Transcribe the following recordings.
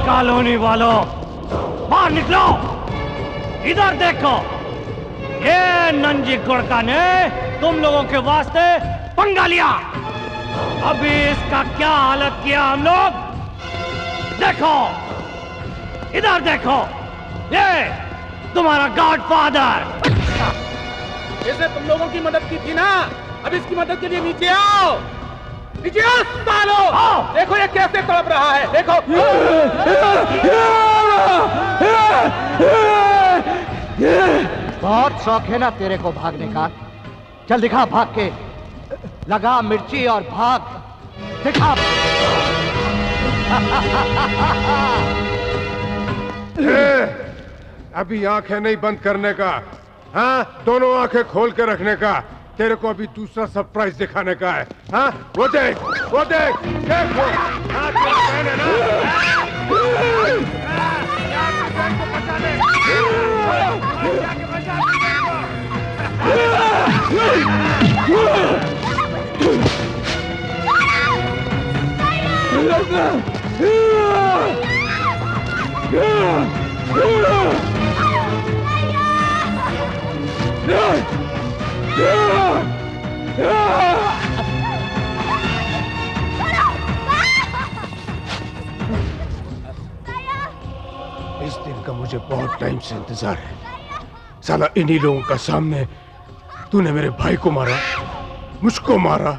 Colony वालों, बाहर निकलो। इधर देखो, ये नंजी गुड़का ने तुम लोगों के वास्ते पंगा लिया। अभी इसका क्या हालत किया हम लोग, देखो। इधर देखो, ये तुम्हारा गॉडफादर। इसने तुम लोगों की मदद की थी ना, अब इसकी मदद के लिए नीचे आओ। नीचे आओ सालो। देखो ये कैसे तड़प रहा है, देखो। बहुत शौक है ना तेरे को भागने का? चल दिखा भाग के, लगा मिर्ची और भाग, दिखा। अभी आंखें नहीं बंद करने का, हाँ? दोनों आंखें खोल के रखने का। तेरे को अभी दूसरा सरप्राइज दिखाने का है, हाँ? वो देख, वो देख, देखो। हाँ, तेरी बहन है ना? बहन को बचा ले। इस दिन का मुझे बहुत टाइम से इंतजार है। साला इन्हीं लोगों का सामने तूने मेरे भाई को मारा, मुझको मारा,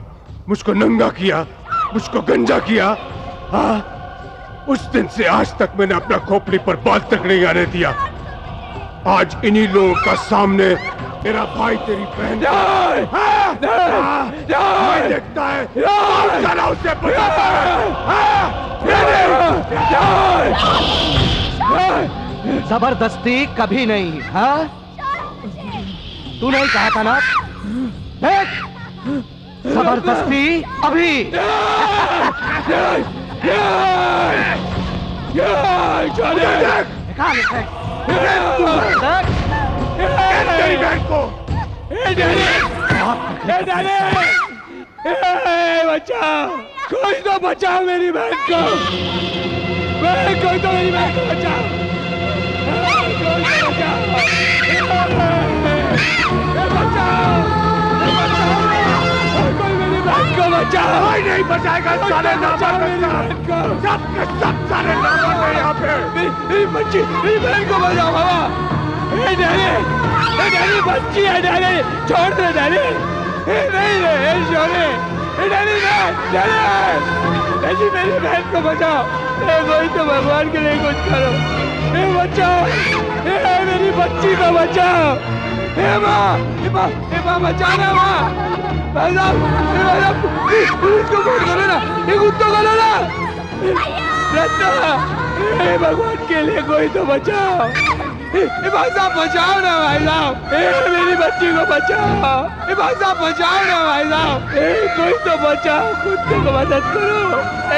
मुझको नंगा किया, मुझको गंजा किया। हाँ, उस दिन से आज तक मैंने अपना खोपड़ी पर बाल तक नहीं आने दिया। आज इन्हीं लोगों का सामने मेरा भाई तेरी बहन मैं देखता है, साला उसे बचाता है। जबरदस्ती कभी नहीं, हाँ? तू नहीं कहा था ना? देख, जबरदस्ती अभी। तेरी बहन को बचाओ, कोई तो बचाओ मेरी बहन को। कोई तो मेरी बहन को बचाओ, कोई तो बचाओ, कोई मेरी बहन को बचाओ। कोई नहीं बचाएगा, साले नाम मेरी बहन को। सब के सब साले नाम है यहाँ पे। मेरी बच्ची, मेरी बहन को बचाओ बाबा। डैडी बच्ची है, डैडी छोड़ दे डैडी। नहीं रे छोड़े, डैडी डैडी मेरी बहन को बचाओ। कोई तो भगवान के लिए कुछ करो, बचाओ। मेरी बच्ची को बचाओ। माँ बचाना माँ। पुलिस को फोन करो ना, ये कुत्तों को लो ना। भगवान के लिए कोई तो बचाओ। भाई साहब बचाओ ना भाई साहब, मेरी बच्ची को बचाओ। भाई साहब बचाओ ना भाई साहब, कोई तो बचाओ, कुत्ते को मदद करो।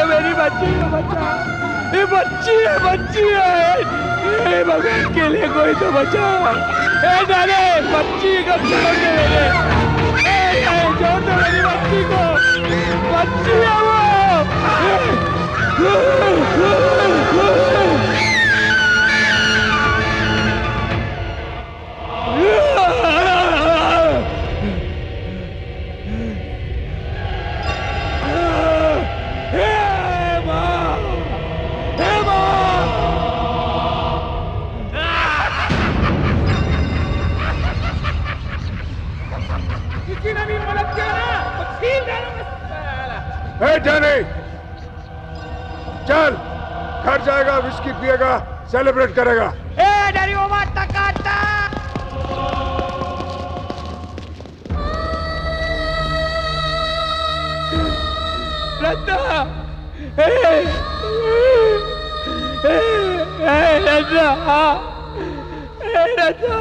मेरी बच्ची को बचाओ। ये बच्ची है, बच्ची है। भगवान के लिए कोई तो बचाओ। डाले बच्ची को छोड़ दे, छोड़ दो मेरी बच्ची को। बच्ची है वो। डैनी, चल घर जाएगा, विस्की पिएगा, सेलिब्रेट करेगा। डैनी वो मत टकाता। रत्ना, रत्ना,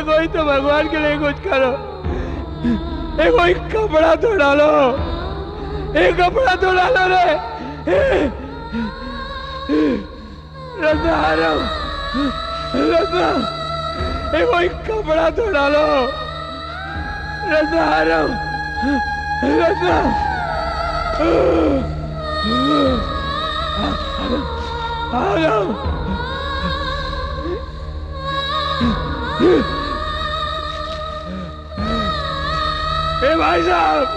कोई तो भगवान के लिए कुछ करो। कोई कपड़ा तो डालो, एक कपड़ा तो डालो रे। रत्ना आ रहा हूँ, रत्ना कोई कपड़ा तो डालो। रत्ना आ रहा हूँ, रत्ना। ए भाई साहब,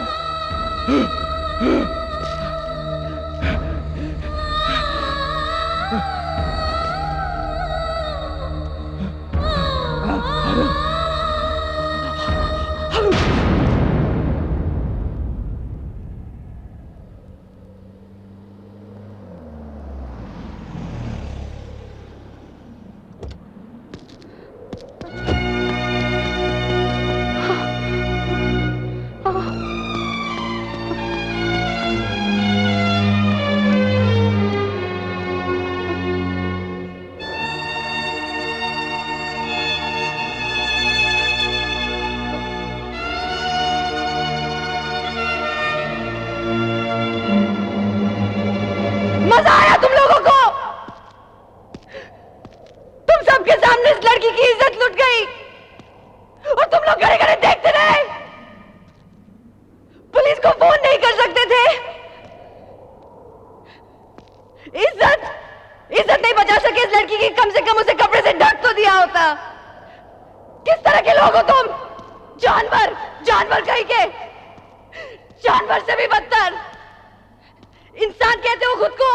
मजा आया तुम लोगों को? तुम सबके सामने इस लड़की की इज्जत लुट गई और तुम लोग खड़े खड़े देखते रहे। पुलिस को फोन नहीं कर सकते थे। इज्जत नहीं बचा सके इस लड़की की, कम से कम उसे कपड़े से ढक तो दिया होता। किस तरह के लोग हो तुम? जानवर कहीं के, जानवर से भी बदतर। इंसान कहते हो खुद को?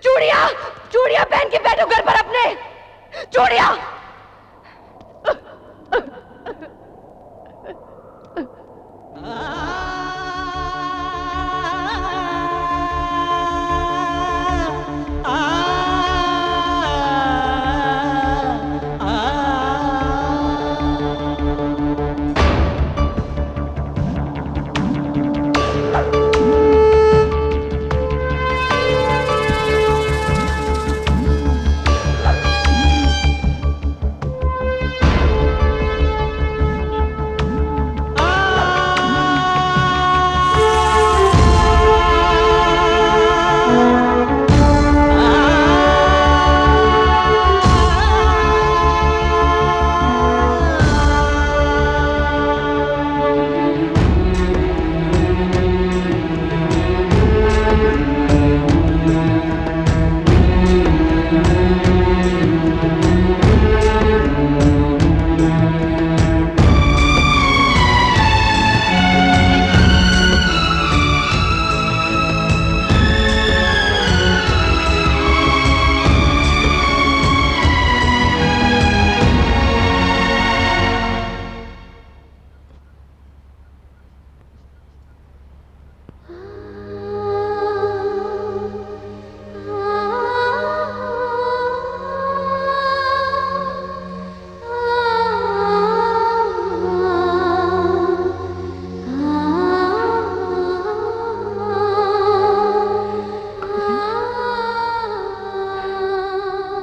चूड़ियां पहन के बैठो घर पर अपने, चूड़ियां।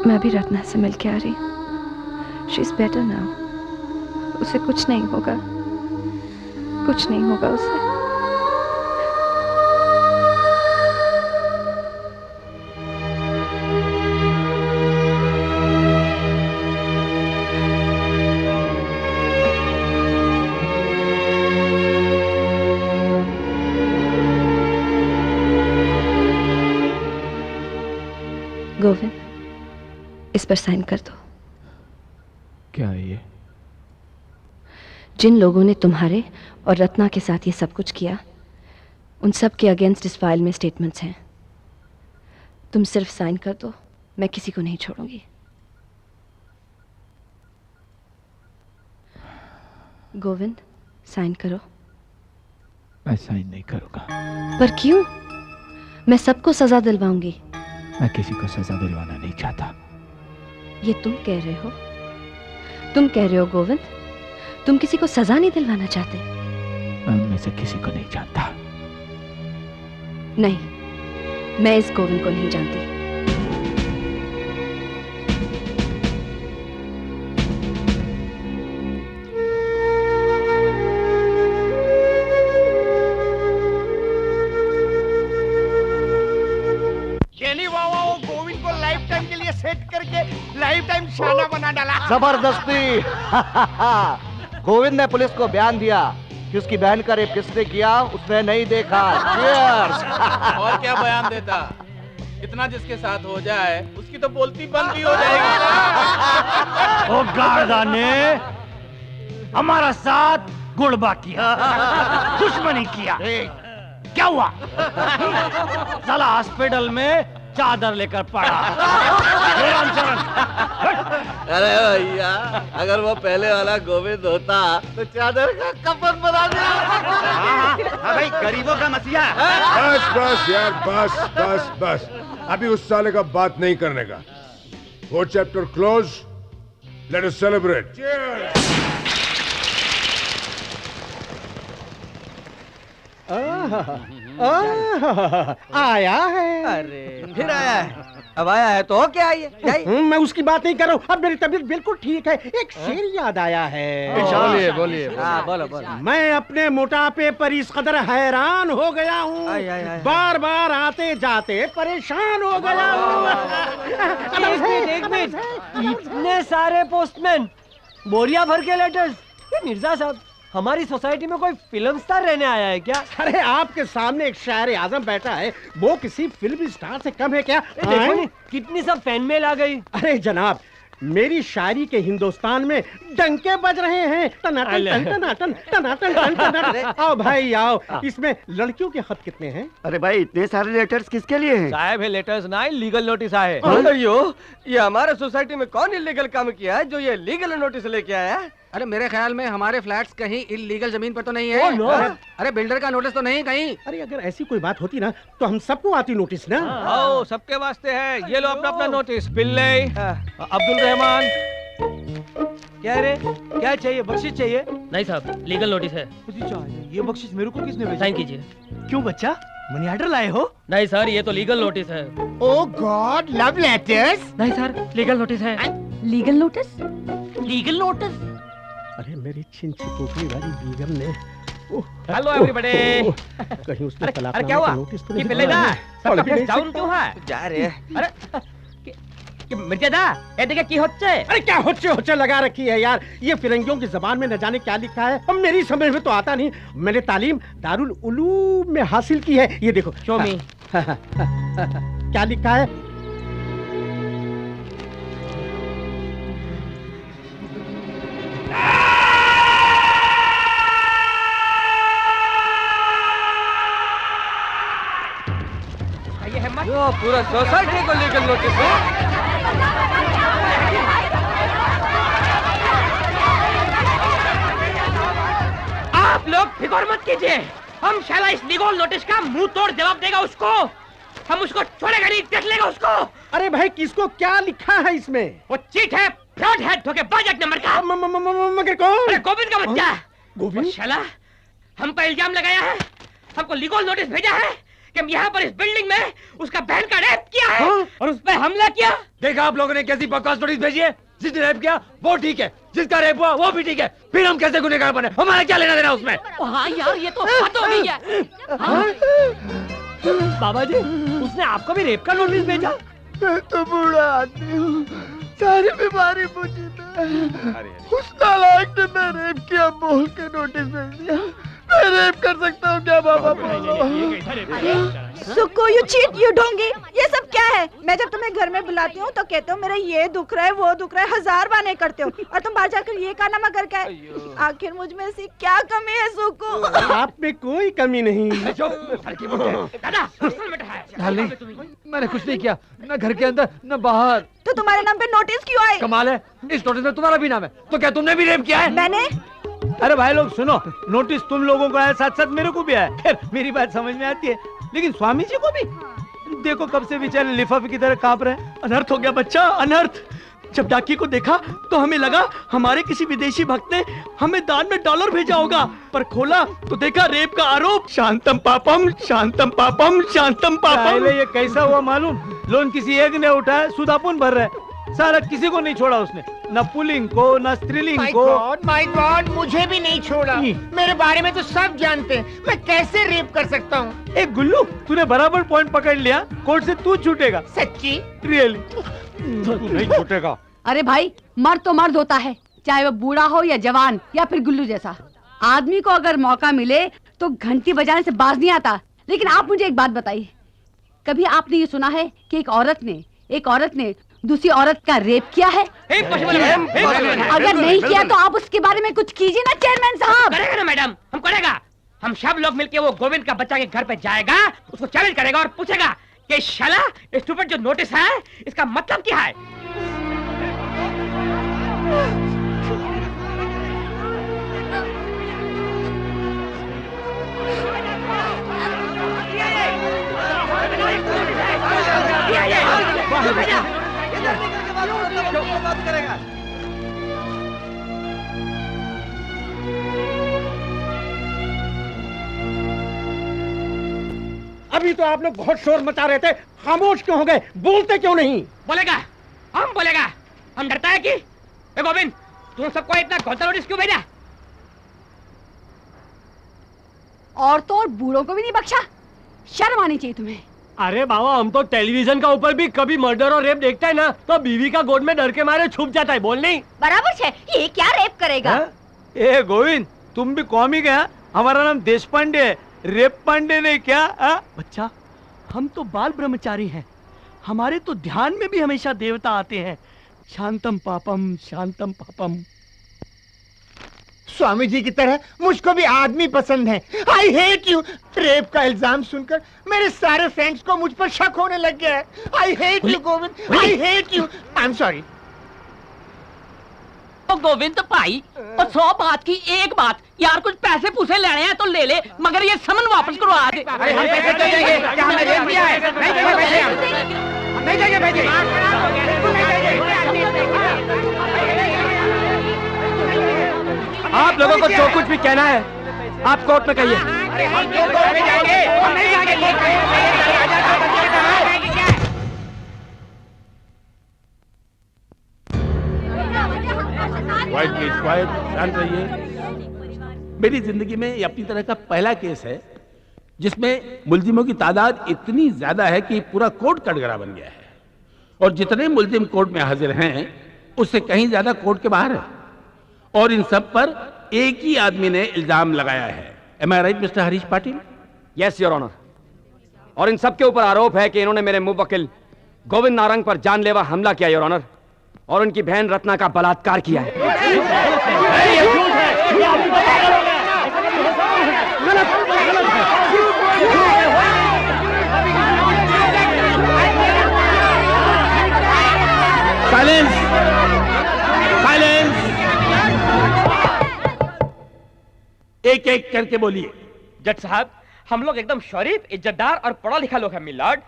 मैं भी रत्ना से मिल के आ रही हूँ। She is better now. उसे कुछ नहीं होगा, कुछ नहीं होगा उसे। गोविंद, इस पर साइन कर दो। क्या है ये? जिन लोगों ने तुम्हारे और रत्ना के साथ ये सब कुछ किया, उन सब के अगेंस्ट इस फाइल में स्टेटमेंट्स हैं। तुम सिर्फ साइन कर दो, मैं किसी को नहीं छोड़ूंगी। गोविंद, साइन करो। मैं साइन नहीं करूंगा। पर क्यों? मैं सबको सजा दिलवाऊंगी। मैं किसी को सजा दिलवाना नहीं चाहता। ये तुम कह रहे हो? तुम कह रहे हो गोविंद, तुम किसी को सजा नहीं दिलवाना चाहते? मैं उनमें से किसी को नहीं जानता। नहीं, मैं इस गोविंद को नहीं जानती। गोविंद को लाइफ टाइम के लिए सेट करके लाइफ टाइम शाना बना डाला। जबरदस्ती। गोविंद ने पुलिस को बयान दिया कि उसकी बहन का रेप किसने किया उसने नहीं देखा। Cheers। और क्या बयान देता? इतना जिसके साथ हो जाए उसकी तो बोलती बंद भी हो जाएगी ना। ओ गार्दा ने हमारा साथ गुड़बा किया, दुश्मनी किया। क्या हुआ? साला हॉस्पिटल में चादर लेकर पड़ा। अरे भैया, अगर वो पहले वाला गोविंद होता तो चादर का कफन बना दिया। हाँ भाई, गरीबों का मसीहा। बस बस यार, बस बस बस, अभी उस साले का बात नहीं करने का। वो chapter close, let us celebrate. आया है। अरे फिर आया है। अब आया है तो क्या आई है? मैं उसकी बात नहीं कर रहा हूँ, अब मेरी तबीयत बिल्कुल ठीक है। एक शेर याद आया है। बोलिए बोलिए। हाँ बोलो बोलो। मैं अपने मोटापे पर इस कदर हैरान हो गया हूँ, बार बार आते जाते परेशान हो गया हूँ। एक मिनट, इतने सारे पोस्टमैन, बोरिया भर के लेटर्स। ये मिर्जा साहब, हमारी सोसाइटी में कोई फिल्म स्टार रहने आया है क्या? अरे आपके सामने एक शायर आजम बैठा है, वो किसी फिल्म स्टार से कम है क्या? देखो नहीं, कितनी सब फैन मेल आ गई। अरे जनाब, मेरी शायरी के हिंदुस्तान में डंके बज रहे हैं। टनाटन टन टनाटन टनाटन टन टनाटन। आओ भाई आओ, इसमें लड़कियों के खत कितने हैं? अरे भाई, इतने सारे लेटर्स किसके लिए हैं? साहब है लेटर्स ना, लीगल नोटिस आए। ये हमारे सोसाइटी में कौन इलीगल काम किया है जो ये लीगल नोटिस लेके आया है? अरे मेरे ख्याल में हमारे फ्लैट्स कहीं इलीगल जमीन पर तो नहीं है। अरे बिल्डर का नोटिस तो नहीं कहीं। अरे अगर ऐसी कोई बात होती ना तो हम सबको आती नोटिस ना। आओ, सबके वास्ते है। ये लो अपना अपना नोटिस। पिल्ले, अब्दुल रहमान। क्या रे, क्या चाहिए? बख्शिश चाहिए? नहीं साहब, लीगल नोटिस है। ये बख्शिश मेरे को किसने भेजा? साइन कीजिए। क्यों बच्चा, मनी ऑर्डर लाए हो? नहीं सर, ये तो लीगल नोटिस है। ओ गॉड, लव लेटर्स? नहीं सर, लीगल नोटिस है। Legal notice? Legal notice? अरे मेरी छिन छिपोकली वाली बीगम ने। Hello everybody. कहीं उसने तलाक अरे क्या हुआ? नोटिस तो ये नहीं पिल्ले दा, पढ़ सबका भी फेस नहीं डाउन क्यों है? जा रे। अरे मिर्जा दा, ये देखिए की होচ্ছে? अरे क्या होच्चे होच्चे लगा रखी है यार। ये फिरंगियों की जबान में न जाने क्या लिखा है, अब मेरी समझ में तो आता नहीं। मैंने तालीम दारुल उलूम में हासिल की है। ये देखो, Show me। क्या लिखा है? ये है मत। पूरा सोसाइटी को लीगल नोटिस है। आप लोग फिक्र मत कीजिए, हम शाला इस लीगल नोटिस का मुंह तोड़ जवाब देगा उसको। हम उसको छोड़ेगा नहीं, देख लेगा उसको। अरे भाई, किसको क्या लिखा है इसमें? वो चीट है, फ्रॉड है, धोखेबाज एक नंबर का। मगर कौन? अरे गोविंद का बच्चा। गोविंद? वो शाला हम पर इल्जाम लगाया है, हमको लीगल नोटिस भेजा है कि हम यहाँ पर इस बिल्डिंग में उसका बहन का रेप किया है और उस पर हमला किया। देखा आप लोगों ने कैसी बकवास नोटिस भेजी है? जिसने रेप किया वो ठीक है, जिसका रेप हुआ वो भी ठीक है, फिर हम कैसे गुनहगार बने? हमारा क्या लेना देना उसमें? हाँ यार, ये तो बात हो गई है। बाबा जी, उसने आपको भी रेप का नोटिस भेजा? मैं तो बूढ़ा आदमी हूँ, सारी बीमारी मुझे है। उस नालायक ने मैं रेप किया बोल के नोटिस भेज दिया। मैं रेप कर सकता हूँ क्या बाबा? सुक्कू, यू चीट, यू ढोंगी, ये सब क्या है? मैं जब तुम्हें घर में बुलाती हूँ तो कहते हो मेरा ये दुख रहा है वो दुख रहा है, 1000 बहाने करते हो, और तुम बाहर जाकर ये कारनामा करके आए। आखिर मुझ में ऐसी क्या कमी है सुक्कू? आप में कोई कमी नहीं। डार्लिंग, मैंने कुछ नहीं किया, न घर के अंदर न बाहर। तो तुम्हारे नाम पे नोटिस क्यों आए? कमाल है, इस नोटिस में तुम्हारा भी नाम है, तो क्या तुमने भी रेप किया है? मैंने? अरे भाई लोग सुनो, नोटिस तुम लोगों को आया, साथ साथ मेरे को भी आया। खैर मेरी बात समझ में आती है, लेकिन स्वामी जी को भी देखो, कब से बेचारे लिफाफे की तरह कांप रहे हैं। अनर्थ हो गया बच्चा, अनर्थ। जब डाकिये को देखा तो हमें लगा हमारे किसी विदेशी भक्त ने हमें दान में डॉलर भेजा होगा, पर खोला तो देखा रेप का आरोप। शांतम पापम शांतम पापम शांतम पापम। ये कैसा हुआ मालूम? लोन किसी एक ने उठाया, सूद अपन भर रहे, सारा किसी को नहीं छोड़ा उसने, न पुल्लिंग को न स्त्रीलिंग को। माय गॉड, मुझे भी नहीं छोड़ा। मेरे बारे में तो सब जानते हैं, मैं कैसे रेप कर सकता हूँ? एक गुल्लू, तूने बराबर पॉइंट पकड़ लिया, कोर्ट से तू छूटेगा। सच्ची? रियली तू नहीं छूटेगा। अरे भाई, मर्द तो मर्द होता है, चाहे वो बूढ़ा हो या जवान या फिर गुल्लू जैसा। आदमी को अगर मौका मिले तो घंटी बजाने से बाज नहीं आता। लेकिन आप मुझे एक बात बताइए, कभी आपने ये सुना है कि एक औरत ने दूसरी औरत का रेप किया है? अगर नहीं किया तो आप उसके बारे में कुछ कीजिए ना चेयरमैन साहब। करेगा ना मैडम, हम करेगा। हम सब लोग मिलके वो गोविंद का बच्चा के घर पे जाएगा, उसको चैलेंज करेगा और पूछेगा कि शाला स्टूपिड जो नोटिस है इसका मतलब क्या है। अभी तो आप लोग बहुत शोर मचा रहे थे, खामोश क्यों हो गए? बोलते क्यों नहीं? बोलेगा, हम बोलेगा। हम डरता है कि गोविंद तुम सबको इतना गलत नोटिस क्यों भेजा? औरतों और बूढ़ों को भी नहीं बख्शा, शर्म आनी चाहिए तुम्हें। अरे बाबा, हम तो टेलीविजन का ऊपर भी कभी मर्डर और रेप देखते हैं ना, तो बीवी का गोद में डर के मारे छुप जाता है। बोल नहीं बराबर है, ये क्या रेप करेगा? ए गोविंद, तुम भी कॉमिक है? हमारा नाम देश पांडे है, रेप पांडे नहीं क्या? बच्चा, हम तो बाल ब्रह्मचारी हैं, हमारे तो ध्यान में भी हमेशा देवता आते हैं। शांतम पापम शांतम पापम। स्वामी जी की तरह मुझको भी आदमी पसंद है। I hate you. रेप का इल्जाम सुनकर मेरे सारे फ्रेंड्स को मुझ पर शक होने लग गया है। I hate you Govind, I hate you. I am sorry. Govind भाई, और 100 बात की एक बात, यार कुछ पैसे पूसे लेने हैं तो ले ले, मगर ये समन वापस करो आज। अरे हम पैसे दे देंगे, क्या हमने रेप किया है? नहीं देंगे पैसे, हम नहीं देंगे पैसे। आप लोगों को जो कुछ भी कहना है आप कोर्ट में कहिए। अरे हम कोर्ट में जाएंगे, हम नहीं जाएंगे। क्वाइट प्लीज, क्वाइट, शांत रहिए। मेरी जिंदगी में ये अपनी तरह का पहला केस है जिसमें मुल्जिमों की तादाद इतनी ज्यादा है कि पूरा कोर्ट कटघरा बन गया है, और जितने मुल्जिम कोर्ट में हाजिर हैं उससे कहीं ज्यादा कोर्ट के बाहर है, और इन सब पर एक ही आदमी ने इल्जाम लगाया है। Am I right mister Harish Patil? Yes your honour. और इन सब के ऊपर आरोप है कि इन्होंने मेरे मुवक्किल गोविंद नारंग पर जानलेवा हमला किया योर ऑनर, और उनकी बहन रत्ना का बलात्कार किया है। Silence, silence. एक एक करके बोलिए। जज साहब, हम लोग एकदम शरीफ, इज्जतदार और पढ़ा लिखा लोग हैं मिलॉर्ड।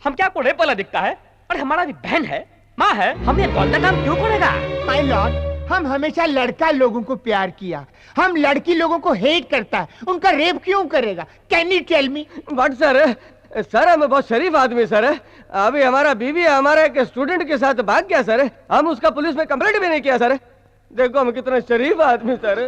हम क्या को रेप वाला दिखता है? और हमारा भी बहन है, माँ है, हम ये गलत काम क्यों करेगा? माय लॉर्ड, हम हमेशा लड़का लोगों को प्यार किया, हम लड़की लोगों को हेट करता है, उनका रेप क्यों करेगा? Can you tell me? But sir हम बहुत शरीफ आदमी सर। अभी हमारा बीवी हमारे एक स्टूडेंट के साथ भाग गया सर, हम उसका पुलिस में कंप्लेंट भी नहीं किया सर। देखो हम कितना शरीफ आदमी सर।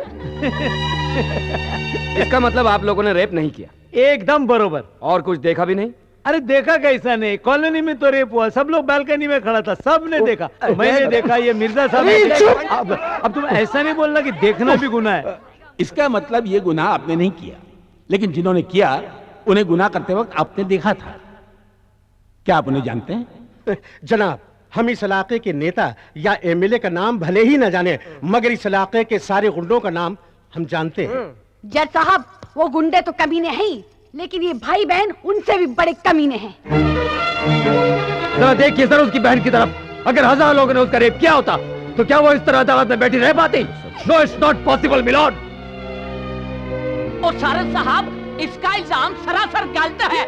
इसका मतलब आप लोगों ने रेप नहीं किया? एकदम बरोबर। और कुछ देखा भी नहीं? अरे देखा कैसा नहीं, कॉलोनी में तो रेप हुआ, सब लोग बालकनी में खड़ा था, सब ने देखा, मैंने देखा, ये मिर्जा साहब ने देखा। अब तुम ऐसा नहीं बोलना कि देखना भी गुनाह है। इसका मतलब ये गुनाह आपने नहीं किया, लेकिन जिन्होंने किया उन्हें गुनाह करते वक्त आपने देखा था। क्या आप उन्हें जानते हैं? जनाब, हम इस इलाके के नेता या एमएलए का नाम भले ही न जाने, मगर इस इलाके के सारे गुंडों का नाम हम जानते हैं। जज साहब, वो गुंडे तो कमीने हैं ही, लेकिन ये भाई बहन उनसे भी बड़े कमीने हैं। जरा देखिए सर उसकी बहन की तरफ। अगर 1000 लोगों ने उसका रेप किया होता तो क्या वो इस तरह अदालत में बैठी रह पाती? No, it's not possible milord. और सारद साहब, इसका इल्जाम सरासर गलत है।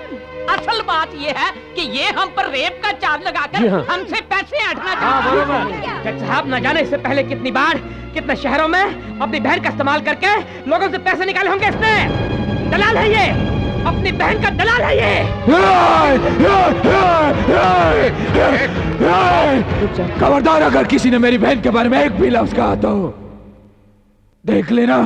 असल बात ये है कि ये हम पर रेप का चार्ज लगाकर हमसे पैसे ऐंठना चाहता है। जज साहब, न जाने इससे पहले कितनी बार कितने शहरों में अपनी बहन का इस्तेमाल करके लोगों से पैसे निकाले होंगे इसने। दलाल है ये, अपनी बहन का दलाल है ये। खबरदार, अगर किसी ने मेरी बहन के बारे में एक भी लफ्ज कहा तो देख लेना।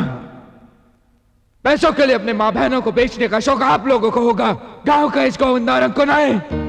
पैसों के लिए अपने माँ बहनों को बेचने का शौक आप लोगों को होगा, गांव का इस गोविंद नारंग को नहीं।